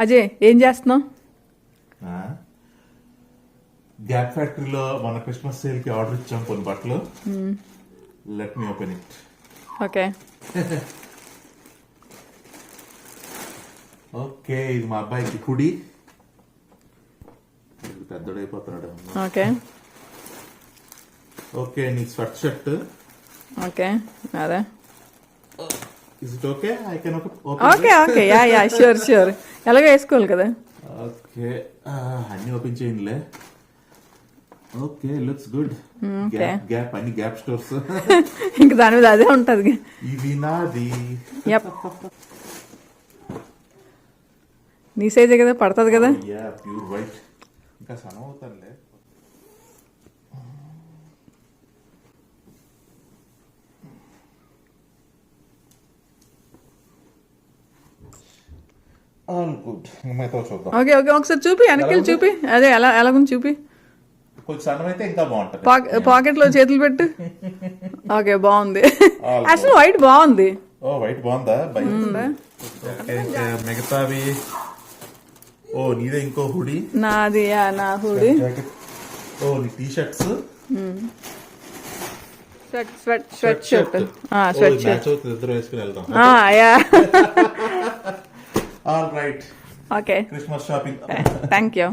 అజయ్ ఏం చేస్తున్నావు? గ్యాప్ ఫ్యాక్టరీలో మన క్రిస్మస్ సేల్ కి ఆర్డర్ ఇచ్చాం కొన్ని బట్టలు. Let me open it. Okay okay, ఇది మా అబ్బాయికి హుడీ. పెద్దడైపోతున్నాడు. ఓకే ఓకే, నీకు స్వెట్ షర్ట్. ఓకే అదే. Is it okay? I can okay okay yeah yeah sure sure, ఎలాగో వేసుకోవాలి కదా. ఓకే, అన్ని ఓపెన్ చేయండిలే. Okay, looks good. గ్యాప్ అన్ని గ్యాప్ స్టోర్స్. ఇంక దాని మీద అదే ఉంటది. ఇది నాది. యప్, నీ సైజే కదా, పడుతుంది కదా. Yeah, pure white. ఇంకా సన్న అవుతానులే. All good. మిగతా చూద్దాం. ఓకే ఓకే, ఒకసారి చూపి, వెనక్కి చూపి. అదే ఎలా ఎలాగుంది చూపి. కొంచెం సన్నమైతే ఇంకా బాగుంటుంది. పాకెట్ లో చేతులు పెట్టు. ఓకే, బాగుంది. అసలు వైట్ బాగుంది. ఓ, వైట్ బాగుందా? మిగతావి. ఓ, నీదే ఇంకో హుడీ. నాది నా హుడీ. ఓ, నీ T shirts. Sweat shirt. Sweat shirt ఇద్దరు వేసుకుని వెళ్దాం. Yeah. All right. Okay, Christmas shopping. Thank you.